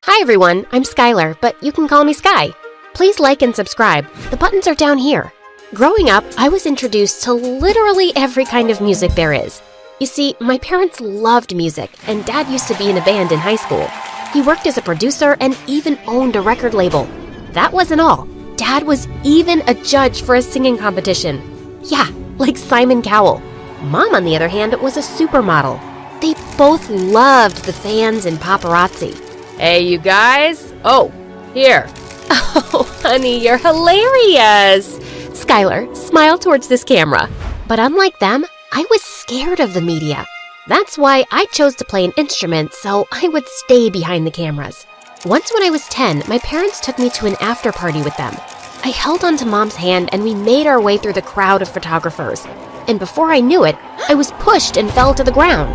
Hi everyone, I'm Skylar, but you can call me Sky. Please like and subscribe. The buttons are down here. Growing up, I was introduced to literally every kind of music there is. You see, my parents loved music, and Dad used to be in a band in high school. He worked as a producer and even owned a record label. That wasn't all. Dad was even a judge for a singing competition. Yeah, like Simon Cowell. Mom, on the other hand, was a supermodel. They both loved the fans and paparazzi. Hey, you guys. Oh, here. Oh, honey, you're hilarious. Skylar, smile towards this camera. But unlike them, I was scared of the media. That's why I chose to play an instrument so I would stay behind the cameras. Once when I was 10, my parents took me to an after party with them. I held onto Mom's hand and we made our way through the crowd of photographers. And before I knew it, I was pushed and fell to the ground.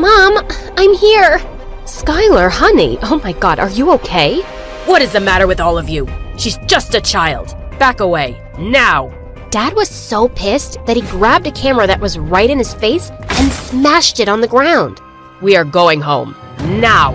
Mom, I'm here. Skylar, honey, oh my God, are you okay? What is the matter with all of you? She's just a child. Back away, now. Dad was so pissed that he grabbed a camera that was right in his face and smashed it on the ground. We are going home, now.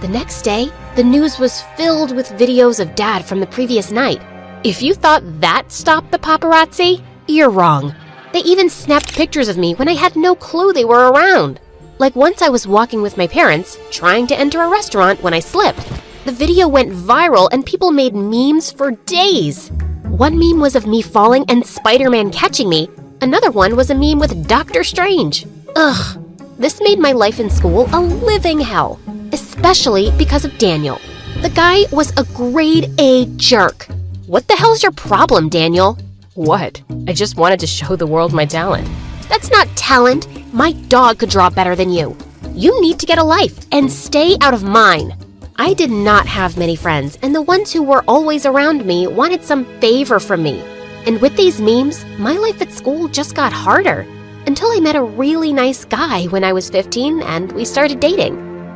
The next day, the news was filled with videos of Dad from the previous night. If you thought that stopped the paparazzi, you're wrong. They even snapped pictures of me when I had no clue they were around. Like once I was walking with my parents, trying to enter a restaurant when I slipped. The video went viral and people made memes for days. One meme was of me falling and Spider-Man catching me. Another one was a meme with Doctor Strange. Ugh, this made my life in school a living hell, especially because of Daniel. The guy was a grade A jerk. What the hell's your problem, Daniel? What? I just wanted to show the world my talent. That's not talent. My dog could draw better than you. You need to get a life and stay out of mine. I did not have many friends, and the ones who were always around me wanted some favor from me. And with these memes, my life at school just got harder, until I met a really nice guy when I was 15 and we started dating.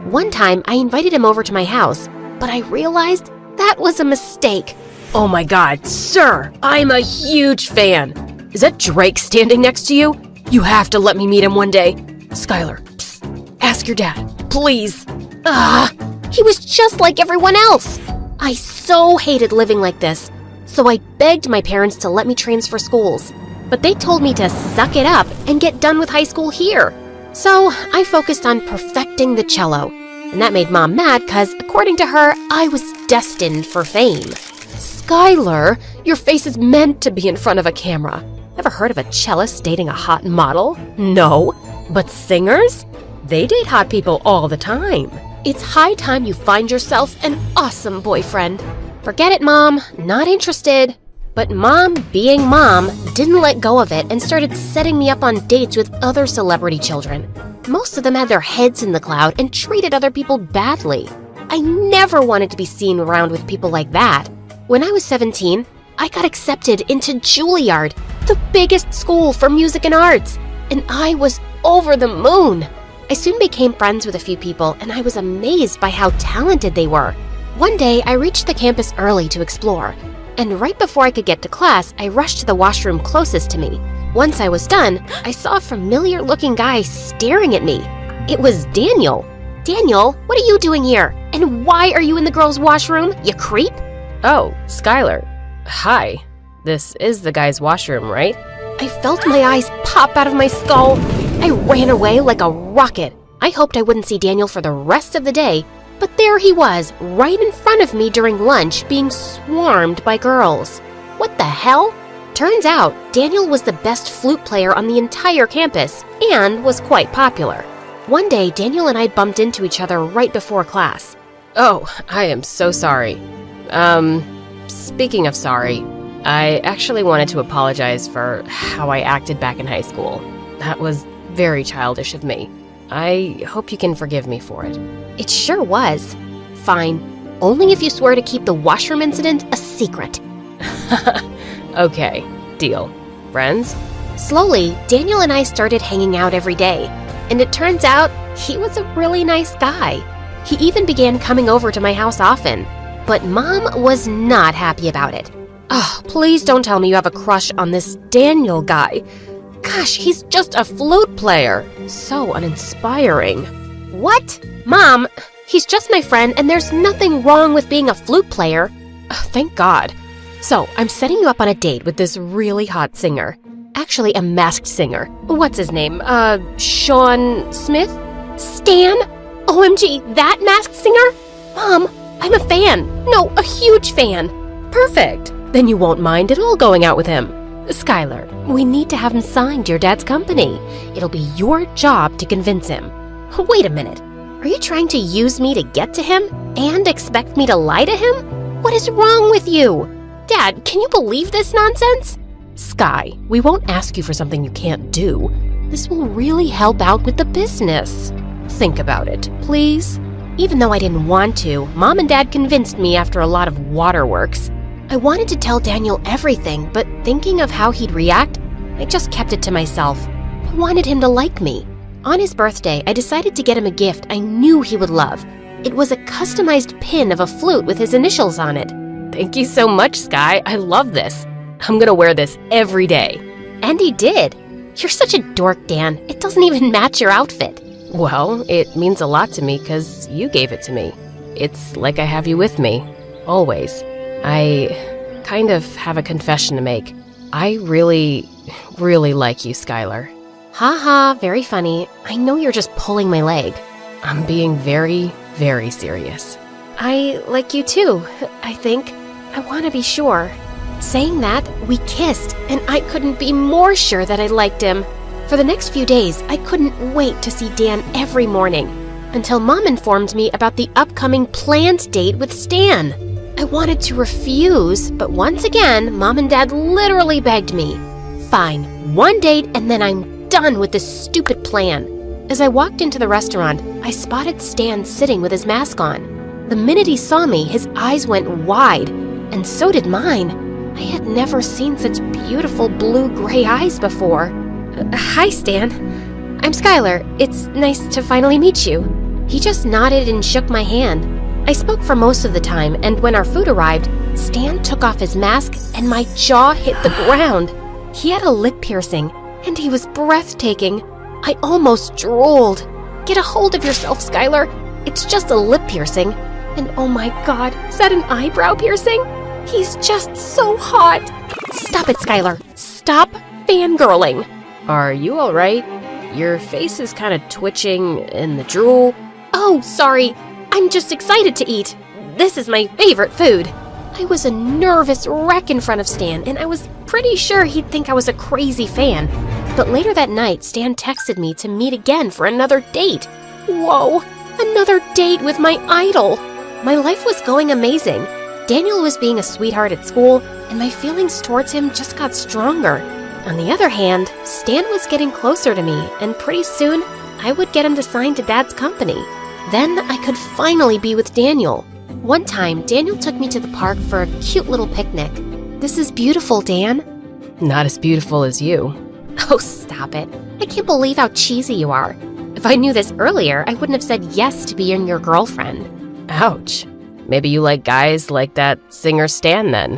One time, I invited him over to my house, but I realized that was a mistake. Oh my God, sir, I'm a huge fan. Is that Drake standing next to you? You have to let me meet him one day. Skylar, psst, ask your dad, please. He was just like everyone else. I so hated living like this, so I begged my parents to let me transfer schools. But they told me to suck it up and get done with high school here. So I focused on perfecting the cello. And that made Mom mad because, according to her, I was destined for fame. Skylar, your face is meant to be in front of a camera. Ever heard of a cellist dating a hot model? No. But singers? They date hot people all the time. It's high time you find yourself an awesome boyfriend. Forget it, Mom. Not interested. But Mom, being Mom, didn't let go of it and started setting me up on dates with other celebrity children. Most of them had their heads in the cloud and treated other people badly. I never wanted to be seen around with people like that. When I was 17, I got accepted into Juilliard, the biggest school for music and arts, and I was over the moon. I soon became friends with a few people, and I was amazed by how talented they were. One day, I reached the campus early to explore, and right before I could get to class, I rushed to the washroom closest to me. Once I was done, I saw a familiar-looking guy staring at me. It was Daniel. Daniel, what are you doing here? And why are you in the girls' washroom, you creep? Oh, Skylar. Hi. This is the guy's washroom, right? I felt my eyes pop out of my skull. I ran away like a rocket. I hoped I wouldn't see Daniel for the rest of the day, but there he was, right in front of me during lunch, being swarmed by girls. What the hell? Turns out, Daniel was the best flute player on the entire campus and was quite popular. One day, Daniel and I bumped into each other right before class. Oh, I am so sorry. Speaking of sorry, I actually wanted to apologize for how I acted back in high school. That was very childish of me. I hope you can forgive me for it. It sure was. Fine. Only if you swear to keep the washroom incident a secret. Okay, deal. Friends? Slowly, Daniel and I started hanging out every day, and it turns out he was a really nice guy. He even began coming over to my house often, but Mom was not happy about it. Oh, please don't tell me you have a crush on this Daniel guy. Gosh, he's just a flute player. So uninspiring. What? Mom, He's just my friend, and there's nothing wrong with being a flute player. Thank God. So, I'm setting you up on a date with this really hot singer. Actually, a masked singer. What's his name? Sean Smith? Stan? OMG, that masked singer? Mom, I'm a fan. No, a huge fan. Perfect. Then you won't mind at all going out with him. Skylar, we need to have him signed to your dad's company. It'll be your job to convince him. Wait a minute. Are you trying to use me to get to him and expect me to lie to him? What is wrong with you? Dad, can you believe this nonsense? Sky, we won't ask you for something you can't do. This will really help out with the business. Think about it, please. Even though I didn't want to, Mom and Dad convinced me after a lot of waterworks. I wanted to tell Daniel everything, but thinking of how he'd react, I just kept it to myself. I wanted him to like me. On his birthday, I decided to get him a gift I knew he would love. It was a customized pin of a flute with his initials on it. Thank you so much, Sky. I love this. I'm gonna wear this every day. And he did. You're such a dork, Dan. It doesn't even match your outfit. Well, it means a lot to me because you gave it to me. It's like I have you with me, always. I kind of have a confession to make. I really, really like you, Skylar. Ha, very funny. I know you're just pulling my leg. I'm being very, very serious. I like you too, I think. I want to be sure. Saying that, we kissed, and I couldn't be more sure that I liked him. For the next few days, I couldn't wait to see Dan every morning, until Mom informed me about the upcoming planned date with Stan. I wanted to refuse, but once again, Mom and Dad literally begged me. Fine, one date and then I'm done with this stupid plan. As I walked into the restaurant, I spotted Stan sitting with his mask on. The minute he saw me, his eyes went wide, and so did mine. I had never seen such beautiful blue-gray eyes before. Hi, Stan. I'm Skylar. It's nice to finally meet you. He just nodded and shook my hand. I spoke for most of the time, and when our food arrived, Stan took off his mask and my jaw hit the ground. He had a lip piercing, and he was breathtaking. I almost drooled. Get a hold of yourself, Skylar. It's just a lip piercing. And oh my God, is that an eyebrow piercing? He's just so hot. Stop it, Skylar. Stop fangirling. Are you all right? Your face is kind of twitching in the drool. Oh, sorry. I'm just excited to eat. This is my favorite food. I was a nervous wreck in front of Stan, and I was pretty sure he'd think I was a crazy fan. But later that night, Stan texted me to meet again for another date. Whoa, another date with my idol. My life was going amazing. Daniel was being a sweetheart at school, and my feelings towards him just got stronger. On the other hand, Stan was getting closer to me, and pretty soon, I would get him to sign to Dad's company. Then I could finally be with Daniel. One time, Daniel took me to the park for a cute little picnic. This is beautiful, Dan. Not as beautiful as you. Oh, stop it. I can't believe how cheesy you are. If I knew this earlier, I wouldn't have said yes to being your girlfriend. Ouch. Maybe you like guys like that singer Stan then.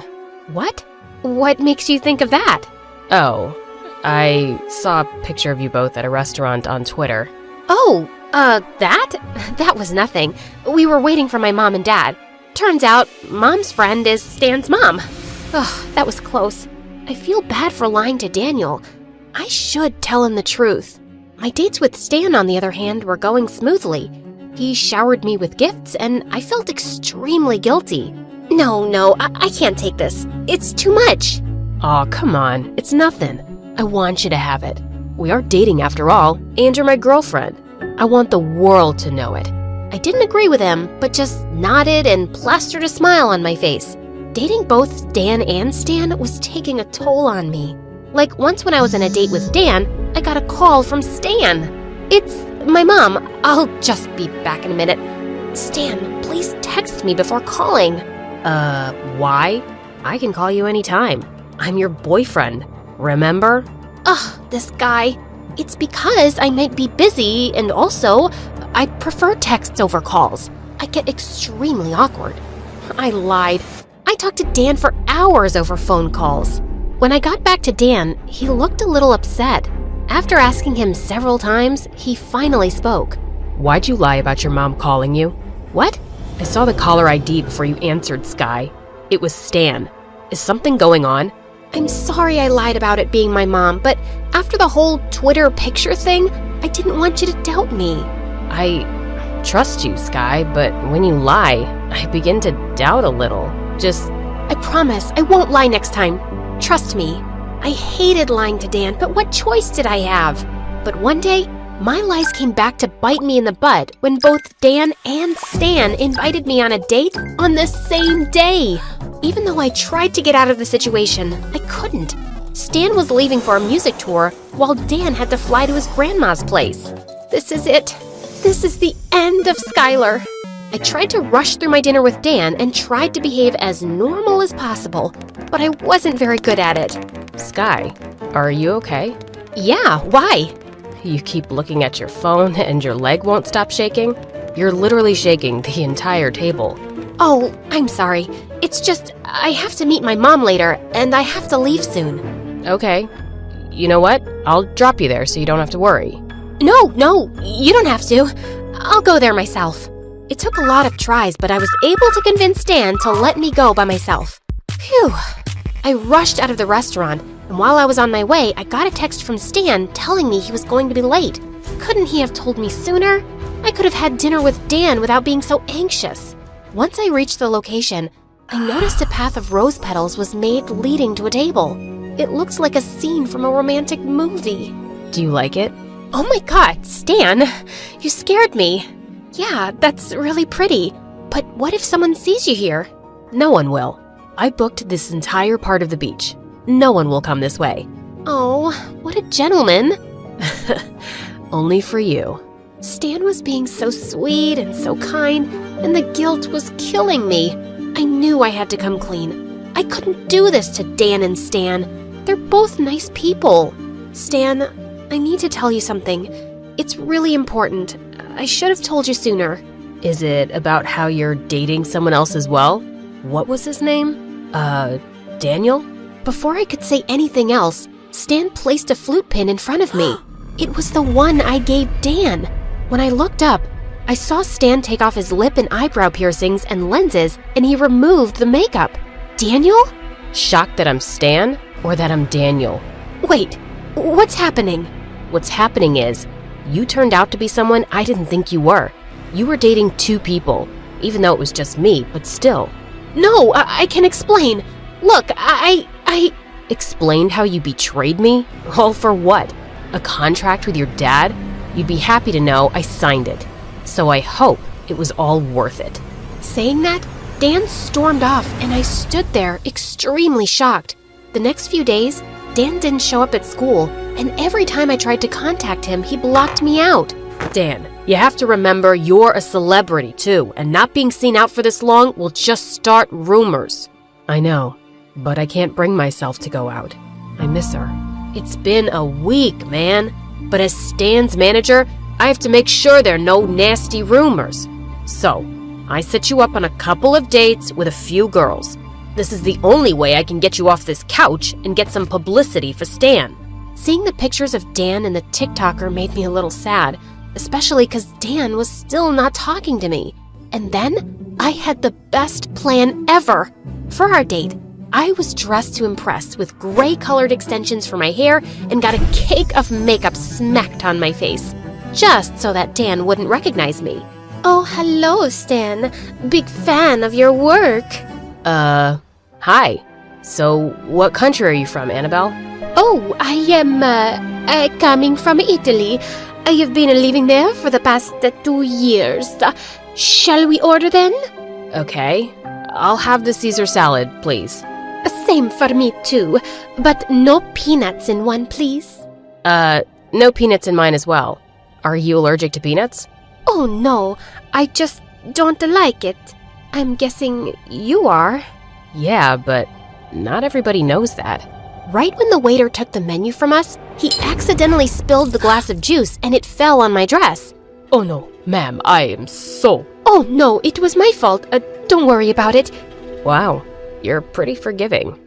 What? What makes you think of that? Oh, I saw a picture of you both at a restaurant on Twitter. Oh, that? That was nothing. We were waiting for my mom and dad. Turns out, Mom's friend is Stan's mom. Ugh, that was close. I feel bad for lying to Daniel. I should tell him the truth. My dates with Stan, on the other hand, were going smoothly. He showered me with gifts, and I felt extremely guilty. No, I can't take this. It's too much. Aw, come on. It's nothing. I want you to have it. We are dating after all, and you're my girlfriend. I want the world to know it. I didn't agree with him, but just nodded and plastered a smile on my face. Dating both Dan and Stan was taking a toll on me. Like once when I was on a date with Dan, I got a call from Stan. It's my mom. I'll just be back in a minute. Stan, please text me before calling. Why? I can call you anytime. I'm your boyfriend, remember? Ugh, this guy. It's because I might be busy, and also, I prefer texts over calls. I get extremely awkward. I lied. I talked to Dan for hours over phone calls. When I got back to Dan, he looked a little upset. After asking him several times, he finally spoke. Why'd you lie about your mom calling you? What? I saw the caller ID before you answered, Sky. It was Stan. Is something going on? I'm sorry I lied about it being my mom, but after the whole Twitter picture thing, I didn't want you to doubt me. I trust you, Sky, but when you lie, I begin to doubt a little. I promise I won't lie next time. Trust me. I hated lying to Dan, but what choice did I have? But one day, my lies came back to bite me in the butt when both Dan and Stan invited me on a date on the same day. Even though I tried to get out of the situation, I couldn't. Stan was leaving for a music tour, while Dan had to fly to his grandma's place. This is it. This is the end of Skylar. I tried to rush through my dinner with Dan and tried to behave as normal as possible, but I wasn't very good at it. Sky, are you okay? Yeah, why? You keep looking at your phone and your leg won't stop shaking? You're literally shaking the entire table. Oh, I'm sorry. It's just, I have to meet my mom later, and I have to leave soon. Okay. You know what? I'll drop you there so you don't have to worry. No, you don't have to. I'll go there myself. It took a lot of tries, but I was able to convince Stan to let me go by myself. Phew. I rushed out of the restaurant, and while I was on my way, I got a text from Stan telling me he was going to be late. Couldn't he have told me sooner? I could have had dinner with Dan without being so anxious. Once I reached the location, I noticed a path of rose petals was made leading to a table. It looked like a scene from a romantic movie. Do you like it? Oh my God, Stan, you scared me. Yeah, that's really pretty. But what if someone sees you here? No one will. I booked this entire part of the beach. No one will come this way. Oh, what a gentleman. Only for you. Stan was being so sweet and so kind, and the guilt was killing me. I knew I had to come clean. I couldn't do this to Dan and Stan. They're both nice people. Stan, I need to tell you something. It's really important. I should have told you sooner. Is it about how you're dating someone else as well? What was his name? Daniel? Before I could say anything else, Stan placed a flute pin in front of me. It was the one I gave Dan. When I looked up, I saw Stan take off his lip and eyebrow piercings and lenses, and he removed the makeup. Daniel? Shocked that I'm Stan or that I'm Daniel? Wait, what's happening? What's happening is, you turned out to be someone I didn't think you were. You were dating two people, even though it was just me, but still. No, I can explain. Look, I Explained how you betrayed me? All for what? A contract with your dad? You'd be happy to know I signed it. So I hope it was all worth it. Saying that, Dan stormed off and I stood there extremely shocked. The next few days, Dan didn't show up at school, and every time I tried to contact him, he blocked me out. Dan, you have to remember you're a celebrity too, and not being seen out for this long will just start rumors. I know, but I can't bring myself to go out. I miss her. It's been a week, man. But as Stan's manager, I have to make sure there are no nasty rumors. So, I set you up on a couple of dates with a few girls. This is the only way I can get you off this couch and get some publicity for Stan. Seeing the pictures of Dan and the TikToker made me a little sad, especially because Dan was still not talking to me. And then, I had the best plan ever. For our date, I was dressed to impress with gray-colored extensions for my hair and got a cake of makeup smacked on my face, just so that Dan wouldn't recognize me. Oh, hello, Stan. Big fan of your work. Hi. So, what country are you from, Annabelle? Oh, I am, coming from Italy. I have been living there for the past 2 years. Shall we order then? Okay. I'll have the Caesar salad, please. Same for me too, but no peanuts in one, please. No peanuts in mine as well. Are you allergic to peanuts? Oh no, I just don't like it. I'm guessing you are. Yeah, but not everybody knows that. Right when the waiter took the menu from us, he accidentally spilled the glass of juice and it fell on my dress. Oh no, ma'am, I am so... Oh no, it was my fault. Don't worry about it. Wow, you're pretty forgiving.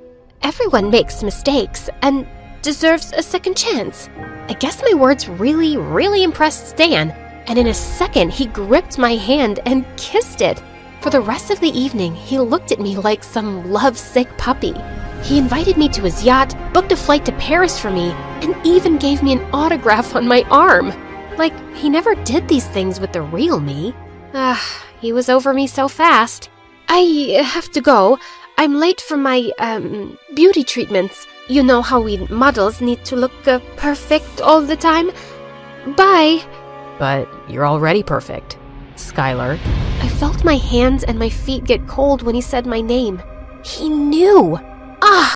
Everyone makes mistakes and deserves a second chance. I guess my words really impressed Stan. and in a second he gripped my hand and kissed it. For the rest of the evening, he looked at me like some lovesick puppy. He invited me to his yacht, booked a flight to Paris for me, and even gave me an autograph on my arm. Like, he never did these things with the real me. He was over me so fast. I have to go. I'm late for my, beauty treatments. You know how we models need to look perfect all the time. Bye. But you're already perfect, Skylar. I felt my hands and my feet get cold when he said my name. He knew.